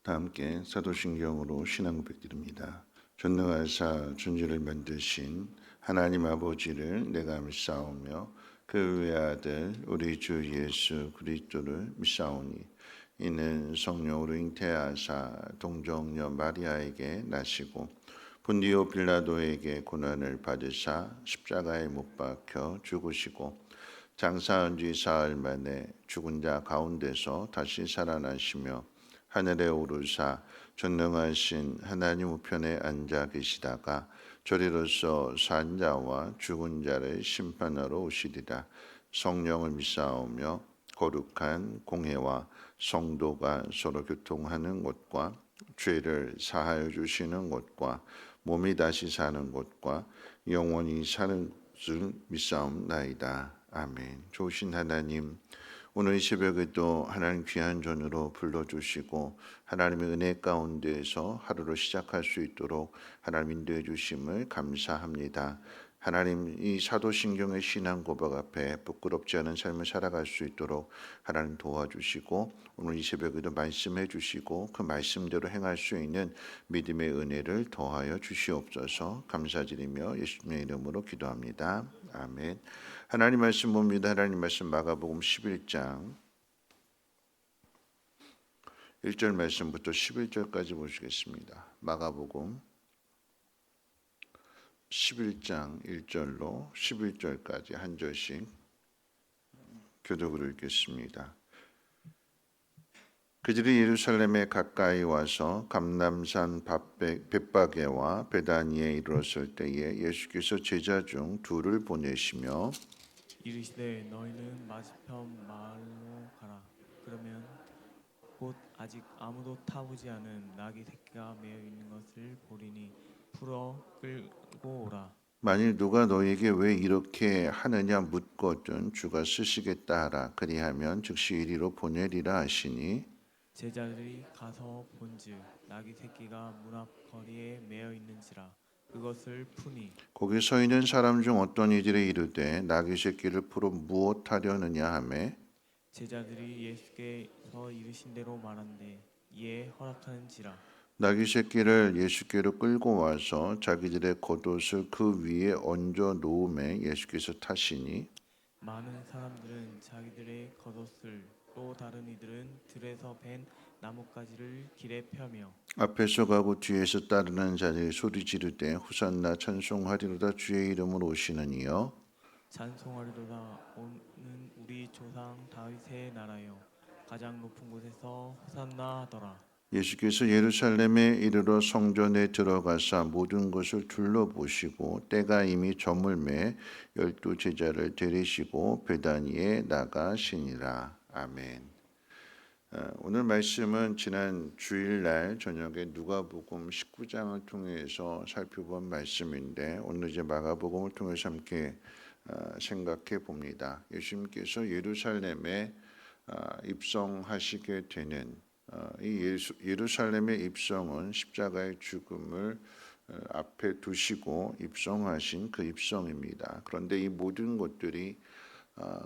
다 함께 사도신경으로 신앙 고백드립니다. 전능하사 천지를 만드신 하나님 아버지를 내가 믿사오며 그 외아들 우리 주 예수 그리스도를 믿사오니 이는 성령으로 잉태하사 동정녀 마리아에게 나시고 본디오 빌라도에게 고난을 받으사 십자가에 못 박혀 죽으시고 장사한 지 사흘 만에 죽은 자 가운데서 다시 살아나시며 하늘에 오르사 전능하신 하나님 우편에 앉아 계시다가 저리로서 산 자와 죽은 자를 심판하러 오시리라. 성령을 믿사오며 거룩한 공회와 성도가 서로 교통하는 곳과 죄를 사하여 주시는 곳과 몸이 다시 사는 곳과 영원히 사는 것을 믿사옵나이다. 아멘. 좋으신 하나님, 오늘 이 새벽에도 하나님 귀한 전으로 불러주시고 하나님의 은혜 가운데에서 하루를 시작할 수 있도록 하나님 인도해 주심을 감사합니다. 하나님, 이 사도신경의 신앙 고백 앞에 부끄럽지 않은 삶을 살아갈 수 있도록 하나님 도와주시고 오늘 이 새벽에도 말씀해 주시고 그 말씀대로 행할 수 있는 믿음의 은혜를 더하여 주시옵소서. 감사드리며 예수님의 이름으로 기도합니다. 아멘. 하나님 말씀 봅니다. 하나님 말씀 마가복음 11장 1절 말씀부터 11절까지 보시겠습니다. 마가복음 11장 1절로 11절까지 한 절씩 교독으로 읽겠습니다. 그들이 예루살렘에 가까이 와서 감람산 벳바게와 베다니에 이르렀을 때에 예수께서 제자 중 둘을 보내시며 이르시되 너희는 맞은편 마을로 가라. 그러면 곧 아직 아무도 타보지 않은 나귀 새끼가 매어 있는 것을 보리니 풀어 끌고 오라. 만일 누가 너에게 왜 이렇게 하느냐 묻거든 주가 쓰시겠다 하라. 그리하면 즉시 이리로 보내리라 하시니 제자들이 가서 본즉 나귀 새끼가 문 앞 거리에 매어 있는지라. 그것을 푸니 거기 서 있는 사람 중 어떤 이들이 이르되 나귀 새끼를 풀어 무엇 하려느냐 하매 제자들이 예수께서 이르신 대로 말한대 이에 허락하는지라. 나귀 새끼를 예수께로 끌고 와서 자기들의 겉옷을 그 위에 얹어 놓음에 예수께서 타시니 많은 사람들은 자기들의 겉옷을 또 다른 이들은 들에서 벤 나뭇가지를 길에 펴며 앞에서 가고 뒤에서 따르는 자들이 소리 지르되 호산나 찬송하리로다 주의 이름으로 오시는 이여 찬송하리로다 오는 우리 조상 다윗의 나라여 가장 높은 곳에서 호산나 하더라. 예수께서 예루살렘에 이르러 성전에 들어가사 모든 것을 둘러보시고 때가 이미 저물매 12 제자를 데리시고 베다니에 나가시니라. 아멘. 오늘 말씀은 지난 주일날 저녁에 누가복음 19장을 통해서 살펴본 말씀인데 오늘 이제 마가복음을 통해서 함께 생각해 봅니다. 예수님께서 예루살렘에 입성하시게 되는 이 예루살렘의 입성은 십자가의 죽음을 앞에 두시고 입성하신 그 입성입니다. 그런데 이 모든 것들이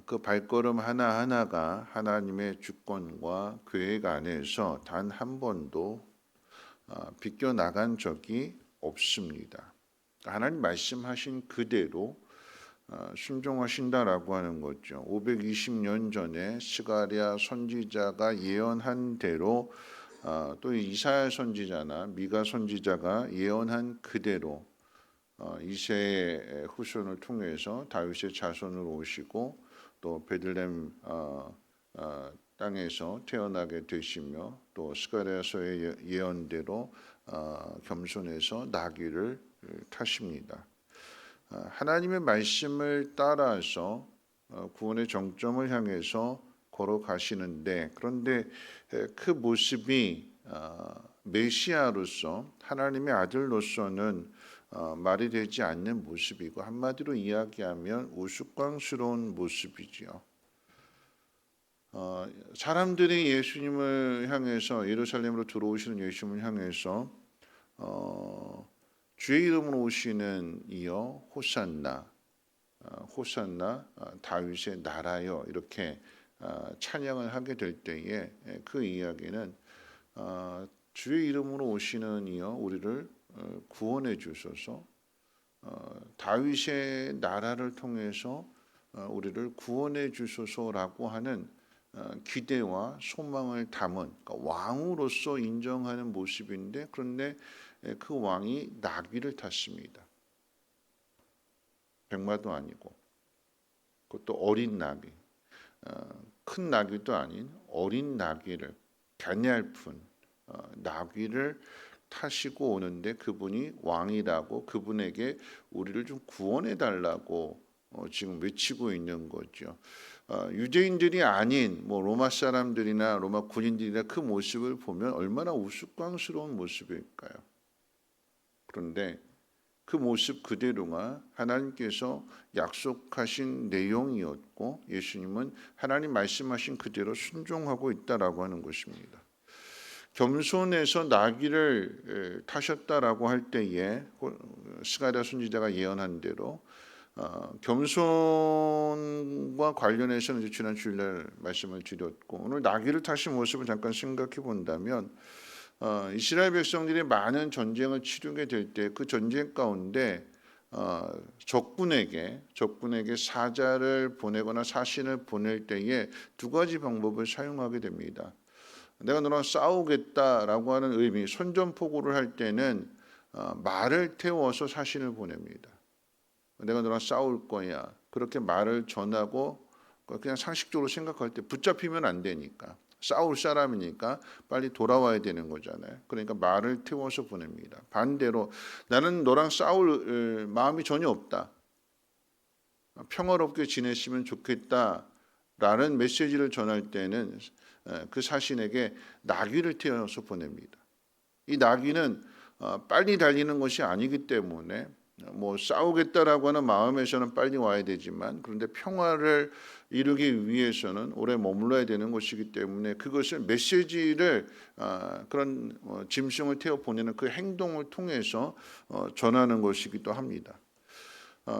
그 발걸음 하나하나가 하나님의 주권과 계획 안에서 단 한 번도 비껴나간 적이 없습니다. 하나님 말씀하신 그대로 순종하신다라고 하는 거죠. 520년 전에 스가랴 선지자가 예언한 대로 또 이사야 선지자나 미가 선지자가 예언한 그대로 이새의 후손을 통해서 다윗의 자손으로 오시고 또 베들레헴 땅에서 태어나게 되시며 또 스가랴서의 예언대로 겸손해서 나귀를 타십니다. 하나님의 말씀을 따라서 구원의 정점을 향해서 걸어가시는데 그런데 그 모습이 메시아로서 하나님의 아들로서는 말이 되지 않는 모습이고 한마디로 이야기하면 우스꽝스러운 모습이지요. 사람들이 예수님을 향해서 예루살렘으로 들어오시는 예수님을 향해서 주의 이름으로 오시는 이여 호산나 호산나 다윗의 나라여 이렇게 찬양을 하게 될 때에 그 이야기는 주의 이름으로 오시는 이여 우리를 구원해 주소서. 다윗의 나라를 통해서 우리를 구원해 주소서라고 하는 기대와 소망을 담은, 그러니까 왕으로서 인정하는 모습인데, 그런데 그 왕이 나귀를 탔습니다. 백마도 아니고, 그것도 어린 나귀, 큰 나귀도 아닌 어린 나귀를, 가냘픈 나귀를 타시고 오는데, 그분이 왕이라고, 그분에게 우리를 좀 구원해 달라고 지금 외치고 있는 거죠. 유대인들이 아닌 뭐 로마 사람들이나 로마 군인들이나 그 모습을 보면 얼마나 우스꽝스러운 모습일까요? 그런데 그 모습 그대로가 하나님께서 약속하신 내용이었고, 예수님은 하나님 말씀하신 그대로 순종하고 있다라고 하는 것입니다. 겸손해서 나귀를 타셨다라고 할 때에 스가랴 선지자가 예언한 대로 겸손과 관련해서는 지난 주일날 말씀을 드렸고, 오늘 나귀를 타신 모습을 잠깐 생각해 본다면, 이스라엘 백성들이 많은 전쟁을 치르게 될 때 그 전쟁 가운데 적군에게 사자를 보내거나 사신을 보낼 때에 두 가지 방법을 사용하게 됩니다. 내가 너랑 싸우겠다라고 하는 의미, 선전포고를 할 때는 말을 태워서 사신을 보냅니다. 내가 너랑 싸울 거야. 그렇게 말을 전하고, 그냥 상식적으로 생각할 때 붙잡히면 안 되니까, 싸울 사람이니까 빨리 돌아와야 되는 거잖아요. 그러니까 말을 태워서 보냅니다. 반대로 나는 너랑 싸울 마음이 전혀 없다, 평화롭게 지냈으면 좋겠다라는 메시지를 전할 때는 그 사신에게 나귀를 태워서 보냅니다. 이 나귀는 빨리 달리는 것이 아니기 때문에 뭐 싸우겠다라고 하는 마음에서는 빨리 와야 되지만, 그런데 평화를 이루기 위해서는 오래 머물러야 되는 것이기 때문에 그것을 메시지를 그런 짐승을 태워 보내는 그 행동을 통해서 전하는 것이기도 합니다.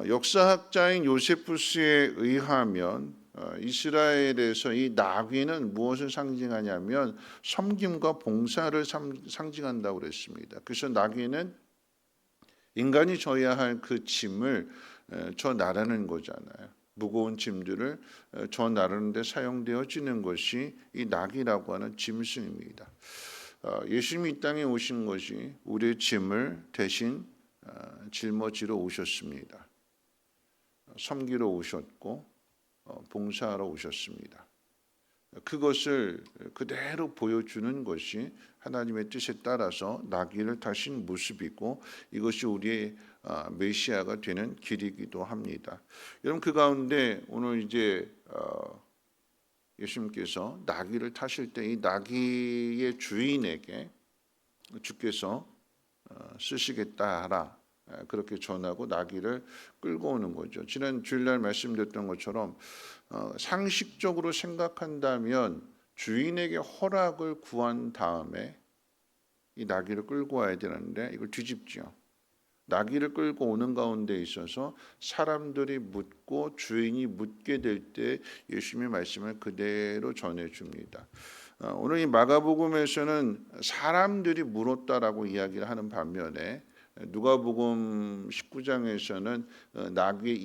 역사학자인 요세푸스에 의하면 이스라엘에서 이 나귀는 무엇을 상징하냐면 섬김과 봉사를 상징한다고 그랬습니다. 그래서 나귀는 인간이 져야 할 그 짐을 져 나르는 거잖아요. 무거운 짐들을 져 나르는 데 사용되어지는 것이 이 나귀라고 하는 짐승입니다. 예수님이 이 땅에 오신 것이 우리의 짐을 대신 짊어지러 오셨습니다. 섬기러 오셨고 봉사하러 오셨습니다. 그것을 그대로 보여주는 것이 하나님의 뜻에 따라서 나귀를 타신 모습이고, 이것이 우리의 메시아가 되는 길이기도 합니다. 여러분, 그 가운데 오늘 이제 예수님께서 나귀를 타실 때 이 나귀의 주인에게 주께서 쓰시겠다 하라, 그렇게 전하고 나귀를 끌고 오는 거죠. 지난 주일날 말씀드렸던 것처럼 상식적으로 생각한다면 주인에게 허락을 구한 다음에 이 나귀를 끌고 와야 되는데, 이걸 뒤집죠. 나귀를 끌고 오는 가운데 있어서 사람들이 묻고 주인이 묻게 될 때 예수님의 말씀을 그대로 전해줍니다. 오늘 이 마가복음에서는 사람들이 물었다라고 이야기를 하는 반면에, 누가복음 19장에서는 나귀의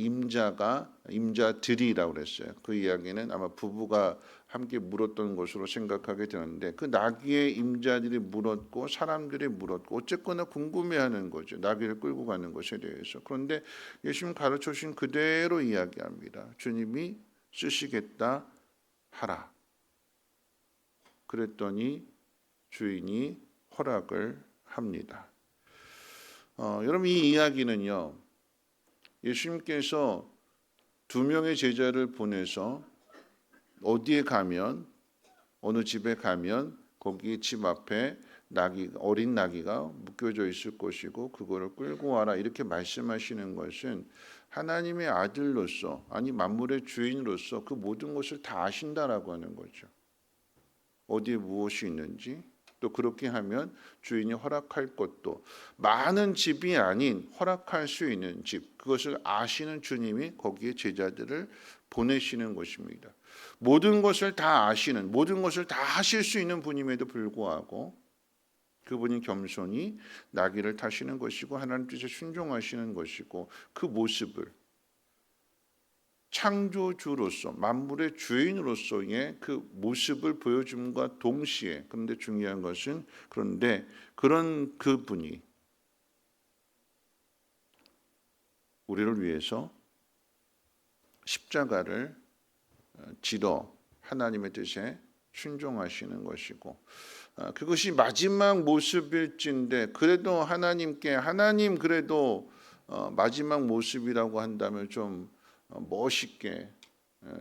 임자들이라고 그랬어요. 그 이야기는 아마 부부가 함께 물었던 것으로 생각하게 되는데, 그 나귀의 임자들이 물었고 사람들이 물었고 어쨌거나 궁금해하는 거죠. 나귀를 끌고 가는 것에 대해서. 그런데 예수님 가르쳐 주신 그대로 이야기합니다. 주님이 쓰시겠다 하라. 그랬더니 주인이 허락을 합니다. 여러분, 이 이야기는요, 예수님께서 두 명의 제자를 보내서 어디에 가면, 어느 집에 가면 거기 집 앞에 어린 나귀가 묶여져 있을 것이고 그거를 끌고 와라, 이렇게 말씀하시는 것은 하나님의 아들로서, 아니 만물의 주인으로서 그 모든 것을 다 아신다라고 하는 거죠. 어디에 무엇이 있는지, 또 그렇게 하면 주인이 허락할 것도 많은 집이 아닌 허락할 수 있는 집, 그것을 아시는 주님이 거기에 제자들을 보내시는 것입니다. 모든 것을 다 아시는, 모든 것을 다 하실 수 있는 분임에도 불구하고 그분이 겸손히 나귀를 타시는 것이고 하나님 뜻에 순종하시는 것이고 그 모습을 창조주로서 만물의 주인으로서의 그 모습을 보여줌과 동시에 그런데 중요한 것은 그런데 그런 그분이 우리를 위해서 십자가를 지러 하나님의 뜻에 순종하시는 것이고 그것이 마지막 모습일진데 그래도 하나님 그래도 마지막 모습이라고 한다면 좀 멋있게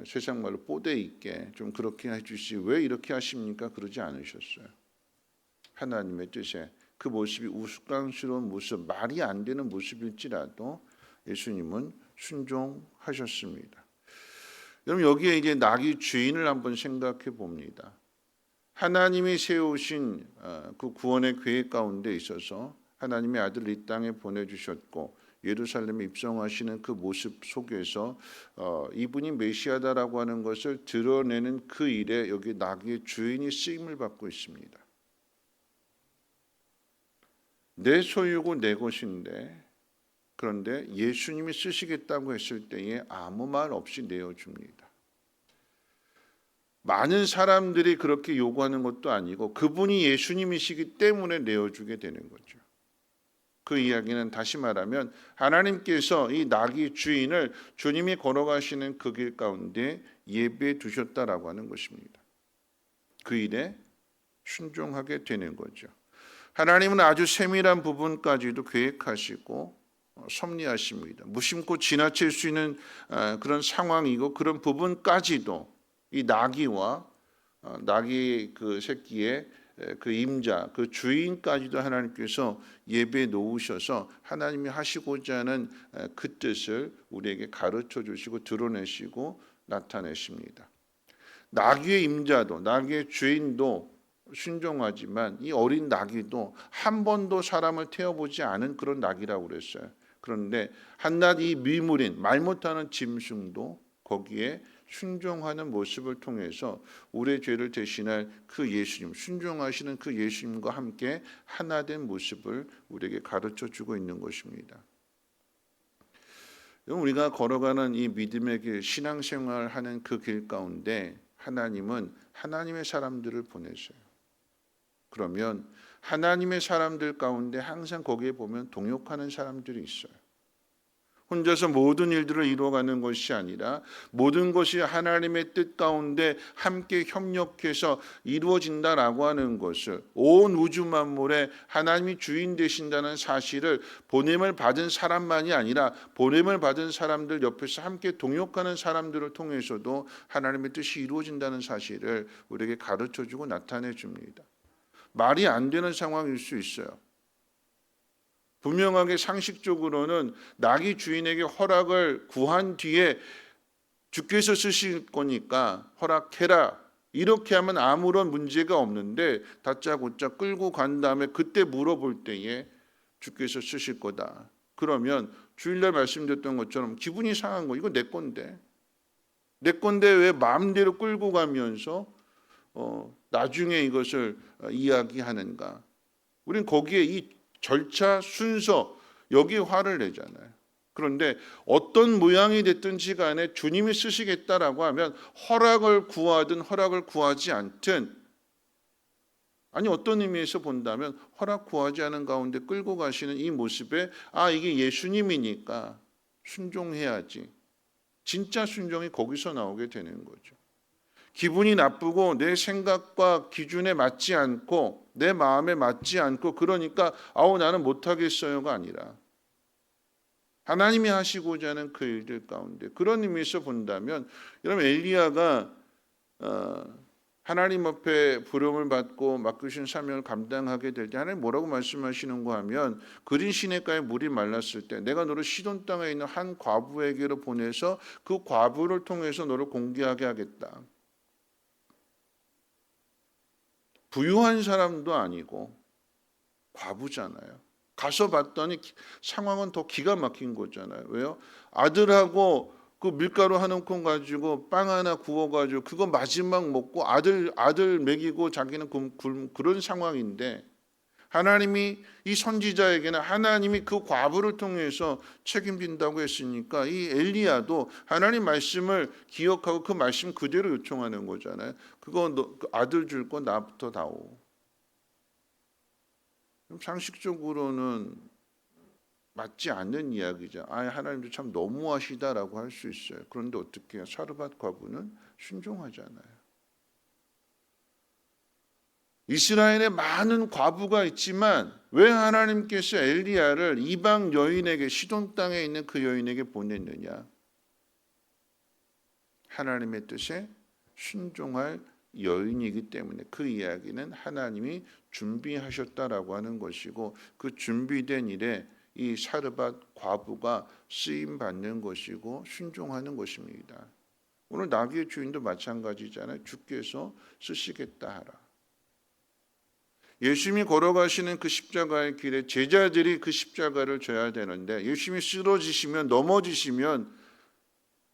세상 말로 뽀대 있게 좀 그렇게 해주시 왜 이렇게 하십니까? 그러지 않으셨어요. 하나님의 뜻에 그 모습이 우스꽝스러운 모습 말이 안 되는 모습일지라도 예수님은 순종하셨습니다. 여러분 여기에 이제 나귀 주인을 한번 생각해 봅니다. 하나님이 세우신 그 구원의 계획 가운데 있어서 하나님의 아들을 이 땅에 보내주셨고 예루살렘에 입성하시는 그 모습 속에서 이분이 메시아다라고 하는 것을 드러내는 그 일에 여기 나귀의 주인이 쓰임을 받고 있습니다. 내 소유고 내 것인데 그런데 예수님이 쓰시겠다고 했을 때에 아무 말 없이 내어줍니다. 많은 사람들이 그렇게 요구하는 것도 아니고 그분이 예수님이시기 때문에 내어주게 되는 거죠. 그 이야기는 다시 말하면 하나님께서 이 나귀 주인을 주님이 걸어가시는 그 길 가운데 예배해 두셨다라고 하는 것입니다. 그 일에 순종하게 되는 거죠. 하나님은 아주 세밀한 부분까지도 계획하시고 섭리하십니다. 무심코 지나칠 수 있는 그런 상황이고 그런 부분까지도 이 나귀와 나귀 그 새끼의 그 임자, 그 주인까지도 하나님께서 예배에 놓으셔서 하나님이 하시고자 하는 그 뜻을 우리에게 가르쳐 주시고 드러내시고 나타내십니다. 나귀의 임자도 나귀의 주인도 순종하지만 이 어린 나귀도 한 번도 사람을 태워보지 않은 그런 나귀라고 그랬어요. 그런데 한낱 이 미물인 말 못하는 짐승도 거기에 순종하는 모습을 통해서 우리의 죄를 대신할 그 예수님, 순종하시는 그 예수님과 함께 하나된 모습을 우리에게 가르쳐 주고 있는 것입니다. 우리가 걸어가는 이 믿음의 길, 신앙생활하는 그 길 가운데 하나님은 하나님의 사람들을 보내셔요. 그러면 하나님의 사람들 가운데 항상 거기에 보면 동역하는 사람들이 있어요. 혼자서 모든 일들을 이루어가는 것이 아니라 모든 것이 하나님의 뜻 가운데 함께 협력해서 이루어진다라고 하는 것을 온 우주 만물에 하나님이 주인 되신다는 사실을 보냄을 받은 사람만이 아니라 보냄을 받은 사람들 옆에서 함께 동역하는 사람들을 통해서도 하나님의 뜻이 이루어진다는 사실을 우리에게 가르쳐주고 나타내 줍니다. 말이 안 되는 상황일 수 있어요. 분명하게 상식적으로는 나귀 주인에게 허락을 구한 뒤에 주께서 쓰실 거니까 허락해라 이렇게 하면 아무런 문제가 없는데 다짜고짜 끌고 간 다음에 그때 물어볼 때에 주께서 쓰실 거다. 그러면 주일날 말씀드렸던 것처럼 기분이 상한 거 이거 내 건데 왜 마음대로 끌고 가면서 나중에 이것을 이야기하는가. 우린 거기에 이 절차, 순서 여기에 화를 내잖아요. 그런데 어떤 모양이 됐든지 간에 주님이 쓰시겠다라고 하면 허락을 구하든 허락을 구하지 않든 아니 어떤 의미에서 본다면 허락 구하지 않은 가운데 끌고 가시는 이 모습에 이게 예수님이니까 순종해야지. 진짜 순종이 거기서 나오게 되는 거죠. 기분이 나쁘고 내 생각과 기준에 맞지 않고 내 마음에 맞지 않고 그러니까 나는 못하겠어요가 아니라 하나님이 하시고자 하는 그 일들 가운데 그런 의미에서 본다면 여러분 엘리야가 하나님 앞에 부름을 받고 맡기신 사명을 감당하게 될 때 하나님 뭐라고 말씀하시는가 하면 그린 시냇가에 물이 말랐을 때 내가 너를 시돈 땅에 있는 한 과부에게로 보내서 그 과부를 통해서 너를 공개하게 하겠다. 부유한 사람도 아니고 과부잖아요. 가서 봤더니 상황은 더 기가 막힌 거잖아요. 왜요? 아들하고 그 밀가루 한 움큼 가지고 빵 하나 구워가지고 그거 마지막 먹고 아들 먹이고 자기는 그런 상황인데 하나님이 이 선지자에게는 하나님이 그 과부를 통해서 책임진다고 했으니까 이 엘리야도 하나님 말씀을 기억하고 그 말씀 그대로 요청하는 거잖아요. 그거 그 아들 줄 거 나부터 다오. 그럼 상식적으로는 맞지 않는 이야기죠. 하나님도 참 너무하시다라고 할 수 있어요. 그런데 어떻게 해요? 사르밧 과부는 순종하잖아요. 이스라엘에 많은 과부가 있지만 왜 하나님께서 엘리야를 이방 여인에게, 시돈 땅에 있는 그 여인에게 보냈느냐? 하나님의 뜻에 순종할 여인이기 때문에 그 이야기는 하나님이 준비하셨다라고 하는 것이고, 그 준비된 일에 이 사르밧 과부가 쓰임 받는 것이고 순종하는 것입니다. 오늘 나귀의 주인도 마찬가지잖아요. 주께서 쓰시겠다 하라. 예수님이 걸어가시는 그 십자가의 길에 제자들이 그 십자가를 져야 되는데, 예수님이 쓰러지시면, 넘어지시면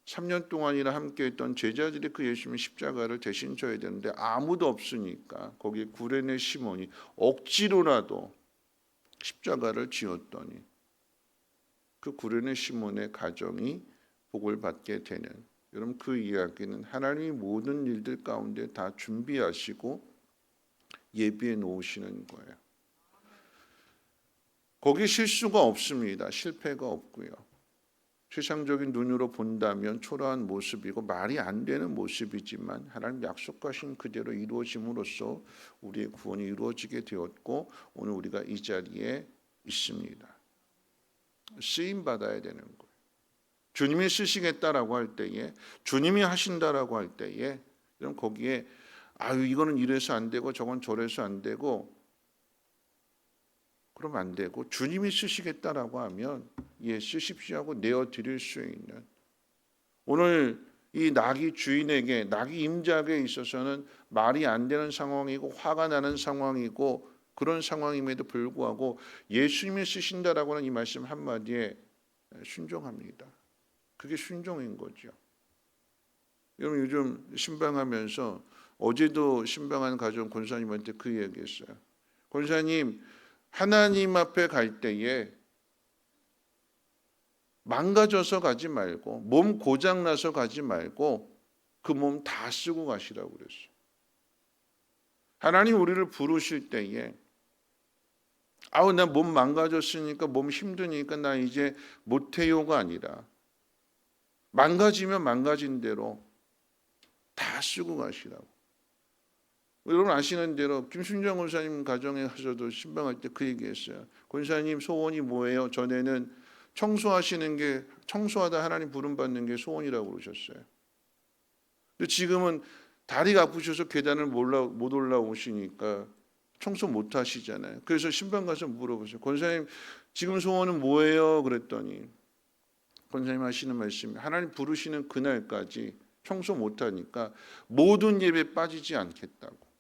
3년 동안이나 함께했던 제자들이 그 예수님의 십자가를 대신 져야 되는데 아무도 없으니까 거기에 구레네 시몬이 억지로라도 십자가를 지었더니 그 구레네 시몬의 가정이 복을 받게 되는, 여러분 그 이야기는 하나님이 모든 일들 가운데 다 준비하시고 예비해 놓으시는 거예요. 거기 실수가 없습니다. 실패가 없고요. 세상적인 눈으로 본다면 초라한 모습이고 말이 안 되는 모습이지만 하나님 약속하신 그대로 이루어짐으로써 우리의 구원이 이루어지게 되었고 오늘 우리가 이 자리에 있습니다. 쓰임 받아야 되는 거예요. 주님이 쓰시겠다라고 할 때에, 주님이 하신다라고 할 때에, 그럼 거기에 이거는 이래서 안 되고 저건 저래서 안 되고 그러면 안 되고, 주님이 쓰시겠다라고 하면 쓰십시오 하고 내어드릴 수 있는, 오늘 이 나귀 주인에게, 나귀 임자에게 있어서는 말이 안 되는 상황이고 화가 나는 상황이고 그런 상황임에도 불구하고 예수님이 쓰신다라고 하는 이 말씀 한마디에 순종합니다. 그게 순종인 거죠. 여러분 요즘 신방하면서, 어제도 신방한 가정 권사님한테 그 얘기했어요. 권사님, 하나님 앞에 갈 때에 망가져서 가지 말고, 몸 고장 나서 가지 말고 그 몸 다 쓰고 가시라고 그랬어요. 하나님 우리를 부르실 때에 나 몸 망가졌으니까, 몸 힘드니까 나 이제 못해요가 아니라 망가지면 망가진 대로 다 쓰고 가시라고. 여러분 아시는 대로 김순정 권사님 가정에 가서도 신방할 때 그 얘기했어요. 권사님 소원이 뭐예요? 전에는 청소하시는 게, 청소하다 하나님 부름 받는 게 소원이라고 그러셨어요. 근데 지금은 다리가 아프셔서 계단을 못 올라오시니까 청소 못 하시잖아요. 그래서 신방 가서 물어보세요. 권사님 지금 소원은 뭐예요? 그랬더니 권사님 하시는 말씀이, 하나님 부르시는 그날까지 청소 못 하니까 모든 예배 빠지지 않겠다고.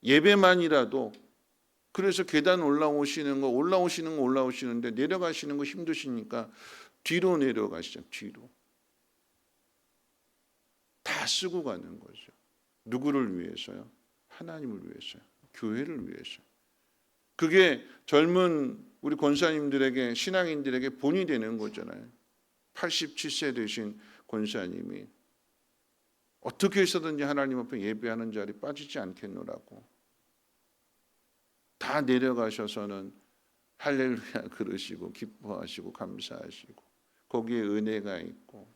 예배만이라도, 그래서 계단 올라오시는데 내려가시는 거 힘드시니까 뒤로 내려가시죠. 뒤로. 다 쓰고 가는 거죠. 누구를 위해서요? 하나님을 위해서요. 교회를 위해서요. 그게 젊은 우리 권사님들에게, 신앙인들에게 본이 되는 거잖아요. 87세 되신 권사님이 어떻게 해서든지 하나님 앞에 예배하는 자리 빠지지 않겠노라고 다 내려가셔서는 할렐루야 그러시고 기뻐하시고 감사하시고, 거기에 은혜가 있고,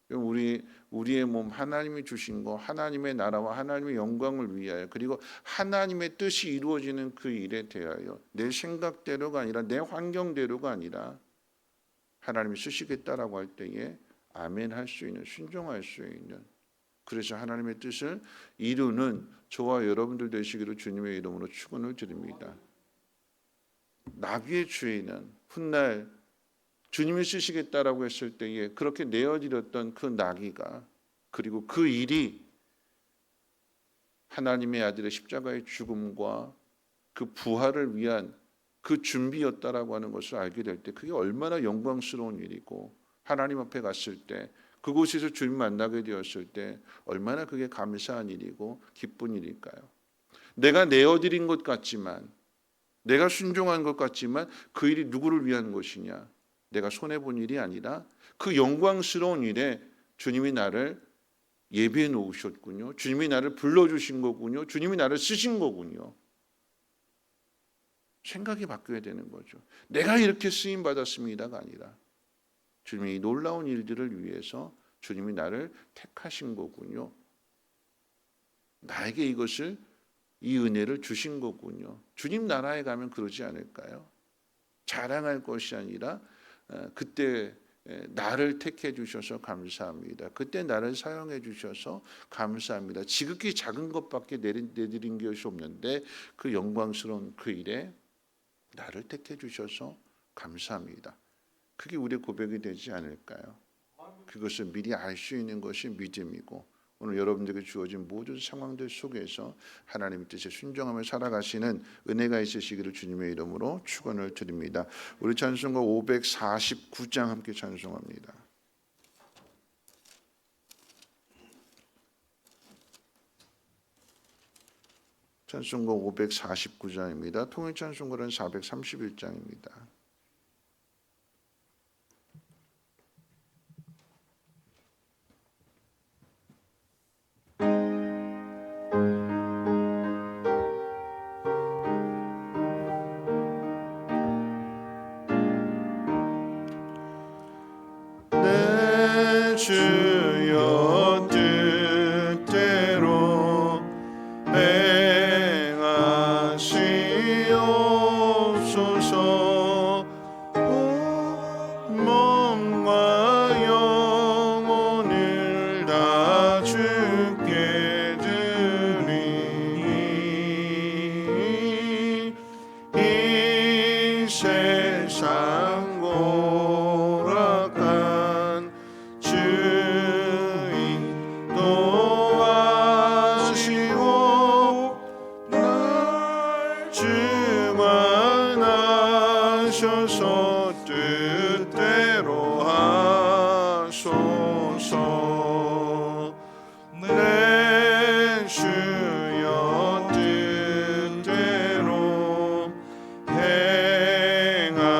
우리의 몸 하나님이 주신 거, 하나님의 나라와 하나님의 영광을 위하여, 그리고 하나님의 뜻이 이루어지는 그 일에 대하여 내 생각대로가 아니라, 내 환경대로가 아니라 하나님이 쓰시겠다라고 할 때에 아멘 할 수 있는, 순종할 수 있는, 그래서 하나님의 뜻을 이루는 저와 여러분들 되시기를 주님의 이름으로 축원을 드립니다. 나귀의 주인은 훗날 주님이 쓰시겠다라고 했을 때에 그렇게 내어드렸던 그 나귀가, 그리고 그 일이 하나님의 아들의 십자가의 죽음과 그 부활을 위한 그 준비였다라고 하는 것을 알게 될 때 그게 얼마나 영광스러운 일이고, 하나님 앞에 갔을 때, 그곳에서 주님 만나게 되었을 때 얼마나 그게 감사한 일이고 기쁜 일일까요? 내가 내어드린 것 같지만, 내가 순종한 것 같지만 그 일이 누구를 위한 것이냐? 내가 손해본 일이 아니라 그 영광스러운 일에 주님이 나를 예비해 놓으셨군요. 주님이 나를 불러주신 거군요. 주님이 나를 쓰신 거군요. 생각이 바뀌어야 되는 거죠. 내가 이렇게 쓰임받았습니다가 아니라 주님이 이 놀라운 일들을 위해서 주님이 나를 택하신 거군요. 나에게 이 은혜를 주신 거군요. 주님 나라에 가면 그러지 않을까요? 자랑할 것이 아니라 그때 나를 택해 주셔서 감사합니다. 그때 나를 사용해 주셔서 감사합니다. 지극히 작은 것밖에 내드린 것이 없는데 그 영광스러운 그 일에 나를 택해 주셔서 감사합니다. 그게 우리의 고백이 되지 않을까요? 그것을 미리 알 수 있는 것이 믿음이고, 오늘 여러분들에게 주어진 모든 상황들 속에서 하나님의 뜻에 순종하며 살아가시는 은혜가 있으시기를 주님의 이름으로 축원을 드립니다. 우리 찬송가 549장 함께 찬송합니다. 찬송가 549장입니다. 통일 찬송가는 431장입니다. 내 주여 뜻대로 행하시옵소서. 몸과 영혼을 다 주께 드리니 이 세상 고락한 주인 도와시오. 날 주관하셔서 뜻대로 하소서. 내 주여 뜻대로 행하시옵소서.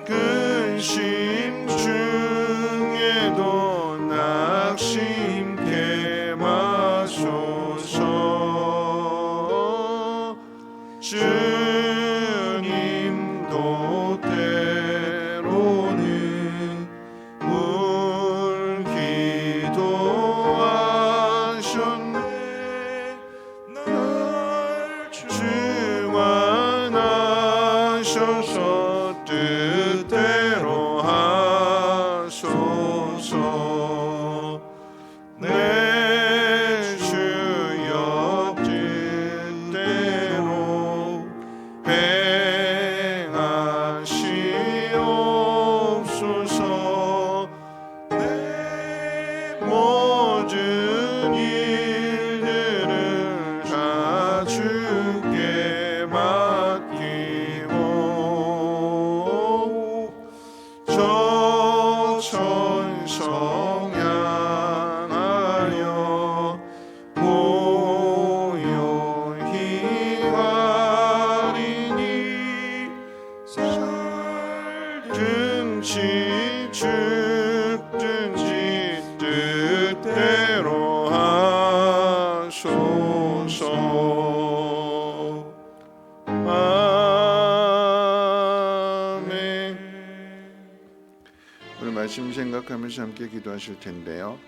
근심 중에도 낙심케 마소서. 주님도 때로는 울기도 하셨네. 날 주관하셔서 뜻대로 하소서. 내 주여 뜻대로 행하시옵소서. 내 모든 일들을 다 주께 맡기고 저 천성 향하여 고요히 가리니 살든지 죽든지 뜻대로 하소서. 아멘. 오늘 말씀 생각하면서 함께 기도하실 텐데요.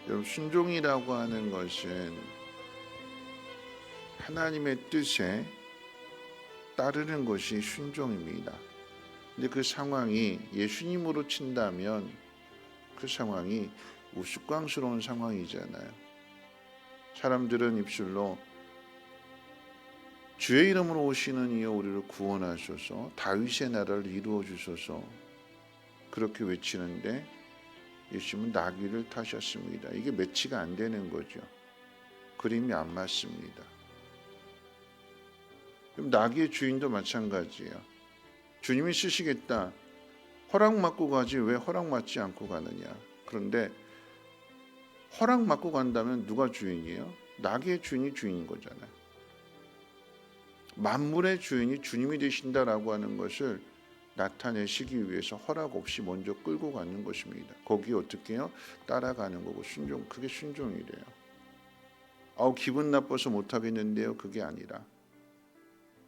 여러분, 순종이라고 하는 것은 하나님의 뜻에 따르는 것이 순종입니다. 근데 그 상황이 예수님으로 친다면 그 상황이 우스꽝스러운 상황이잖아요. 사람들은 입술로 주의 이름으로 오시는 이여 우리를 구원하소서, 다윗의 나라를 이루어 주소서, 그렇게 외치는데 예수님은 나귀를 타셨습니다. 이게 매치가 안 되는 거죠. 그림이 안 맞습니다. 그럼 나귀의 주인도 마찬가지예요. 주님이 쓰시겠다, 허락 받고 가지 왜 허락 받지 않고 가느냐? 그런데 허락 받고 간다면 누가 주인이에요? 나귀의 주인이 주인인 거잖아요. 만물의 주인이 주님이 되신다라고 하는 것을 나타내시기 위해서 허락 없이 먼저 끌고 가는 것입니다. 거기에 어떻게 해요? 따라가는 거고 순종, 그게 순종이래요. 기분 나빠서 못하겠는데요. 그게 아니라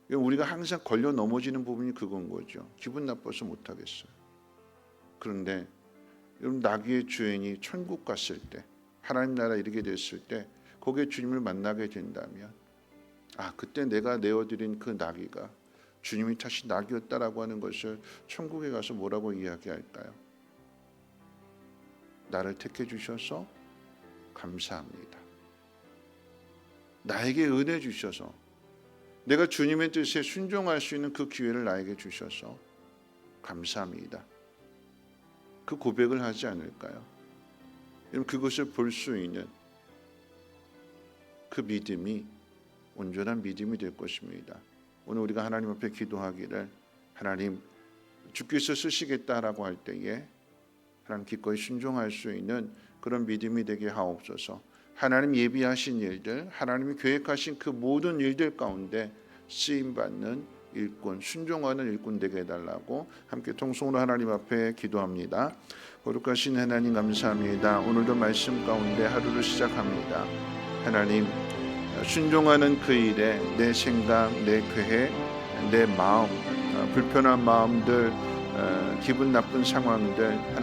우리가 항상 걸려 넘어지는 부분이 그건 거죠. 기분 나빠서 못하겠어요. 그런데 여러분, 나귀의 주인이 천국 갔을 때, 하나님 나라 이르게 됐을 때 거기에 주님을 만나게 된다면 그때 내가 내어드린 그 나귀가 주님이 타신 나귀였다라고 하는 것을 천국에 가서 뭐라고 이야기할까요? 나를 택해 주셔서 감사합니다. 나에게 은혜 주셔서 내가 주님의 뜻에 순종할 수 있는 그 기회를 나에게 주셔서 감사합니다. 그 고백을 하지 않을까요? 여러분, 그것을 볼 수 있는 그 믿음이 온전한 믿음이 될 것입니다. 오늘 우리가 하나님 앞에 기도하기를, 하나님 주께서 쓰시겠다라고 할 때에 하나님 기꺼이 순종할 수 있는 그런 믿음이 되게 하옵소서. 하나님 예비하신 일들, 하나님이 계획하신 그 모든 일들 가운데 쓰임받는 일꾼, 순종하는 일꾼 되게 해달라고 함께 통성으로 하나님 앞에 기도합니다. 거룩하신 하나님 감사합니다. 오늘도 말씀 가운데 하루를 시작합니다. 하나님, 순종하는 그 일에 내 생각, 내 계획, 내 마음, 불편한 마음들, 기분 나쁜 상황들 하나님